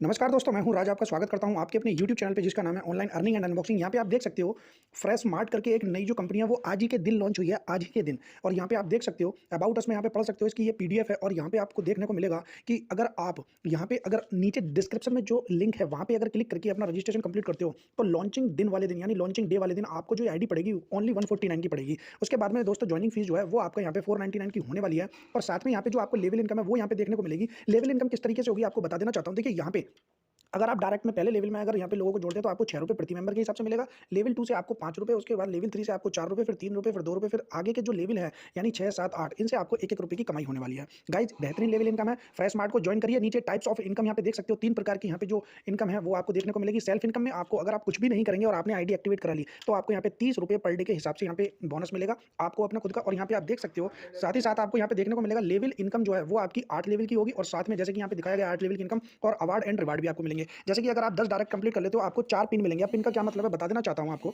नमस्कार दोस्तों, मैं हूं राज। आपका स्वागत करता हूं आपके अपने यूट्यूब चैनल पे जिसका नाम है ऑनलाइन अर्निंग एंड अनबॉक्सिंग। यहां पे आप देख सकते हो फ्रेशमार्ट करके एक नई जो कंपनी है वो आज ही के दिन लॉन्च हुई है, आज ही के दिन। और यहां पे आप देख सकते हो अबाउट अस में यहां पे पढ़ सकते हो, इसकी ये पीडीएफ है। और यहां पे आपको देखने को मिलेगा कि अगर आप यहां पे अगर नीचे डिस्क्रिप्शन में जो लिंक है वहां पे अगर क्लिक करके अपना रजिस्ट्रेशन कंप्लीट करते हो तो लॉन्चिंग दिन वाले दिन यानी लॉन्चिंग डे वाले दिन आपको जो आईडी पड़ेगी ओनली 149 की पड़ेगी। उसके बाद में दोस्तों ज्वाइनिंग फीस जो है वो आपका यहाँ पे 499 की होने वाली है। और साथ में यहाँ पे जो आपको लेवल इनकम है वो यहाँ पे देखने को मिलेगी। लेवल इनकम किस तरीके से होगी आपको बता देना चाहता हूँ। देखिए यहाँ पे अगर आप डायरेक्ट में पहले लेवल में अगर यहाँ पे लोगों को जोड़ते हैं तो आपको ₹6 प्रति मेंबर के हिसाब से मिलेगा। लेवल 2 से आपको ₹5, उसके बाद लेवल 3 से आपको ₹4, फिर ₹3, फिर ₹2, फिर आगे के जो लेवल है यानी 6, 7, 8 इनसे आपको ₹1-1 की कमाई होने वाली है। गाइज बेहतरीन लेवल इनकम है। फ्रेशमार्ट को ज्वाइन करिए। नीचे टाइप्स ऑफ इनकम यहाँ पे देख सकते हो 3 प्रकार की यहाँ पे जो इनकम है वो आपको देखने को मिलेगी। सेल्फ इनकम में आपको अगर आप कुछ भी नहीं करेंगे और आपने आईडी एक्टिवेट करा ली तो आपको यहाँ पे ₹30 पर डे के हिसाब से यहाँ पे बोनस मिलेगा आपको अपना खुद का। और यहाँ पे आप देख सकते हो साथ ही साथ आपको यहाँ पे देखने को मिलेगा लेवल इनकम जो है वो आपकी 8 लेवल की होगी। और साथ में जैसे कि यहाँ पे दिखाया गया 8 लेवल की इनकम और अवार्ड एंड रिवार्ड भी आपको मिलेंगे। जैसे कि अगर आप 10 डायरेक्ट कंप्लीट कर लेते हो आपको 4 पिन मिलेंगे। अब पिन का क्या मतलब है बता देना चाहता हूं आपको।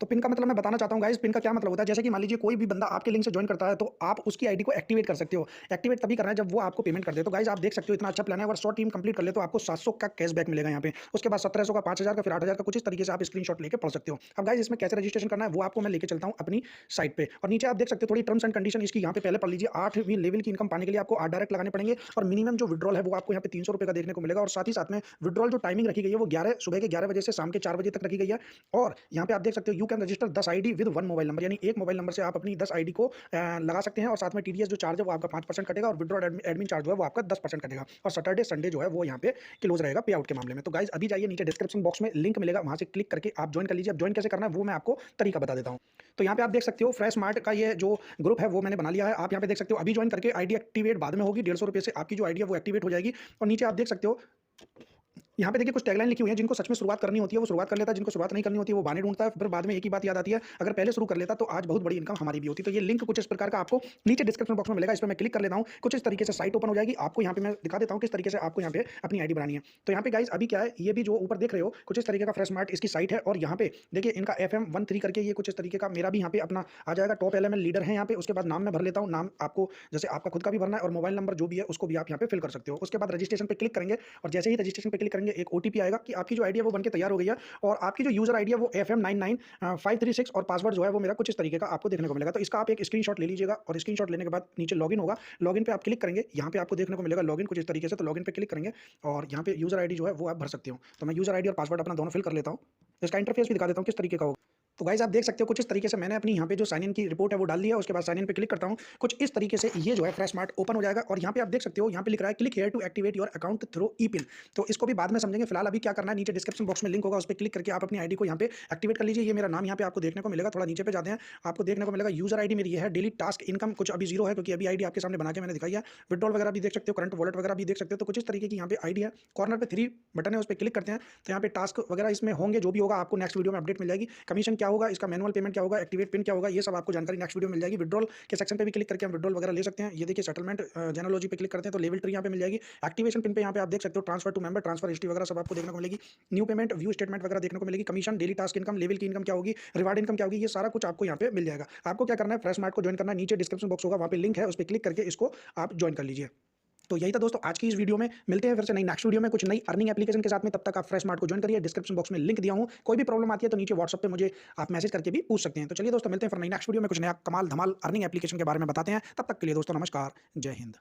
तो पिन का मतलब मैं बताना चाहता हूं गाइस। पिन का क्या मतलब होता है, जैसे कि मान लीजिए कोई भी बंदा आपके लिंक से ज्वाइन करता है तो आप उसकी आईडी को एक्टिवेट कर सकते हो। एक्टिवेट तभी करना है जब वो आपको पेमेंट कर दे। तो गाइस आप देख सकते हो इतना अच्छा प्लान है। अगर 100 टीम कंप्लीट कर ले तो आपको 700 का कैशबैक मिलेगा यहाँ पे। उसके बाद 1700 का, 5000 का, फिर 8000 का। कुछ इस तरीके से आप स्क्रीनशॉट लेके पढ़ सकते हो। अब गाइस इसमें कैसे रजिस्ट्रेशन करना है वो आपको मैं लेके चलता हूँ अपनी साइट पे। और नीचे आप देख सकते हो थोड़ी टर्म्स एंड कंडीशन इसकी यहाँ पे पहले पढ़ लीजिए। 8वीं लेवल की इनकम पाने के लिए आपको 8 डायरेक्ट लगाने पड़ेंगे और मिनिमम जो विड्रॉल है वो आपको यहाँ पे ₹300 का देखने को मिलेगा। और साथ ही साथ में विड्रॉल जो टाइमिंग रखी गई है वो सुबह के 11 बजे से शाम के 4 बजे तक रखी गई है। और यहाँ पे आप देख सकते हो you can register 10 ID with 1 mobile number, यानी एक मोबाइल नंबर से आप अपनी 10 आईडी को लगा सकते हैं। और साथ में टीडीएस जो चार्ज है वो आपका 5% कटेगा और विड्रॉल एडमिन चार्ज जो है वो आपका 10% कटेगा। और सैटरडे संडे जो है वो यहाँ पे क्लोज रहेगा पे आउट के मामले में। तो गाइज अभी जाइए, नीचे डिस्क्रिप्शन बॉक्स में लिंक मिलेगा, वहां से क्लिक करके आप ज्वाइन कर लीजिए। अब ज्वाइन कैसे करना है वो मैं आपको तरीका बता देता हूँ। तो यहाँ पे आप देख सकते हो फ्रेश मार्ट का ये जो ग्रुप है वो मैंने बना लिया है। आप यहाँ पे देख सकते हो अभी ज्वाइन करके आईडी एक्टिवेट बाद में होगी। ₹150 से आपकी जो आईडी है वो एक्टिवेट हो जाएगी। और नीचे आप देख सकते हो यहाँ पे देखिए कुछ टैगलाइन लिखी हुई है। जिनको सच में शुरुआत करनी होती है वो शुरुआत कर लेता है, जिनको शुरुआत नहीं करनी होती है वो बहाने ढूंढता है। फिर बाद में एक ही बात याद आती है, अगर पहले शुरू कर लेता तो आज बहुत बड़ी इनकम हमारी भी होती। तो ये लिंक कुछ इस प्रकार का आपको नीचे डिस्क्रिप्शन बॉक्स में मिलेगा। इस पर मैं क्लिक कर लेता हूँ, कुछ इस तरीके से साइट ओपन हो जाएगी। आपको यहाँ पे मैं दिखा देता हूँ किस तरीके से आपको यहाँ पे अपनी आईडी बनानी है। तो यहाँ पे गाइस अभी क्या है, ये भी जो ऊपर देख रहे हो कुछ इस तरीके का फ्रेशमार्ट इसकी साइट है। और यहाँ पे देखिए इनका FM13 करके ये कुछ इस तरीके का मेरा भी यहाँ पे अपना आ जाएगा। टॉप एलएमएल लीडर है यहाँ पे। उसके बाद नाम मैं भर लेता हूँ। नाम आपको जैसे आपका खुद का भी भरना है और मोबाइल नंबर जो भी है उसको भी आप यहाँ पे फिल कर सकते हो। उसके बाद रजिस्ट्रेशन पे क्लिक करेंगे और जैसे ही रजिस्ट्रेशन पे क्लिक करेंगे एक ओटीपी आएगा कि आपकी जो आईडी है वो बनके तैयार हो गई है। और आपकी जो यूजर आईडी है वो FM99536 और पासवर्ड जो है वो मेरा कुछ इस तरीके का आपको देखने को मिलेगा। तो इसका आप एक स्क्रीनशॉट ले लीजिएगा और स्क्रीनशॉट लेने के बाद नीचे लॉगिन होगा। लॉगिन पे आप क्लिक करेंगे, यहाँ पे आपको देखने को मिलेगा लॉगिन कुछ इस तरीके से। तो लॉगिन पे क्लिक करेंगे और यहाँ पे यूजर आईडी जो है वो आप भर सकते हो। तो मैं यूजर आईडी और पासवर्ड अपना दोनों फिल कर लेता हूँ। इसका इंटरफेस भी दिखा देता हूँ किस तरीके का होगा। तो गाइस आप देख सकते हो कुछ इस तरीके से मैंने अपनी यहाँ पे जो साइन इन की रिपोर्ट है वो डाल दी है। उसके बाद साइन इन पे क्लिक करता हूँ, कुछ इस तरीके से ये जो है फ्रेशमार्ट ओपन हो जाएगा। और यहाँ पे आप देख सकते हो यहाँ पे लिख रहा है click here to activate your account through E pin. तो इसको भी बाद में समझेंगे, फिलहाल अभी क्या करना है, नीचे डिस्क्रिप्शन बॉक्स में लिंक होगा, उस पर क्लिक करके आप अपनी आईडी को यहाँ पे एक्टिवेट कर लीजिए। ये मेरा नाम यहाँ पे आपको देखने को मिलेगा। थोड़ा नीचे पे जाते हैं, आपको देखने को मिलेगा यूजर आईडी मेरी ये है। डेली टास्क इनकम कुछ अभी 0 है क्योंकि अभी आईडी आपके सामने बना के मैंने दिखाई है। विड्रॉल वगैरह भी देख सकते हो, करंट वॉलेट वगैरह भी देख सकते हो। तो कुछ इस तरीके की यहाँ पे आईडी है। कॉर्नर पे 3 बटन है, उस पर क्लिक करते हैं तो यहाँ पे टास्क वगैरह इसमें होंगे, जो भी होगा आपको नेक्स्ट वीडियो में अपडेट मिल जाएगी। कमीशन क्या होगा, इसका मैनुअल पेमेंट क्या होगा, एक्टिवेट पिन क्या होगा, ये सब आपको जानकारी नेक्स्ट वीडियो में मिल जाएगी। विड्रॉल के सेक्शन पे भी क्लिक करके हम विड्रॉल वगैरह ले सकते हैं। ये देखिए सेटलमेंट जेनोलॉजी पे क्लिक करते हैं तो लेवल 3 यहाँ पे मिल जाएगी। एक्टिवेशन पिन पे यहाँ पे आप देख सकते हो transfer to member, transfer history वगैरह सब आपको देखने को मिलेगी। न्यू पेमेंट, व्यू स्टेटमेंट वगैरह देखने को मिलेगी। Commission, daily task income, level की इनकम क्या होगी, रिवार्ड इनकम क्या होगी, ये सारा कुछ आपको यहाँ पे मिल जाएगा। आपको क्या करना है, फ्रेशमार्ट को ज्वाइन करना है। नीचे डिस्क्रिप्शन बॉक्स होगा, वहाँ पे लिंक है, उस पर क्लिक करके इसको आप ज्वाइन कर लीजिए। तो यही था दोस्तों आज की इस वीडियो में। मिलते हैं फिर से नई नेक्स्ट वीडियो में कुछ नई अर्निंग एप्लीकेशन के साथ में। तब तक आप फ्रेशमार्ट को ज्वाइन करिए। डिस्क्रिप्शन बॉक्स में लिंक दिया हूं। कोई भी प्रॉब्लम आती है तो नीचे व्हाट्सएप पे मुझे आप मैसेज करके भी पूछ सकते हैं। तो चलिए दोस्तों मिलते हैं फिर नई नेक्स्ट वीडियो में कुछ नया कमाल धमाल अर्निंग एप्लीकेशन के बारे में बताते हैं। तब तक के लिए दोस्तों नमस्कार, जय हिंद।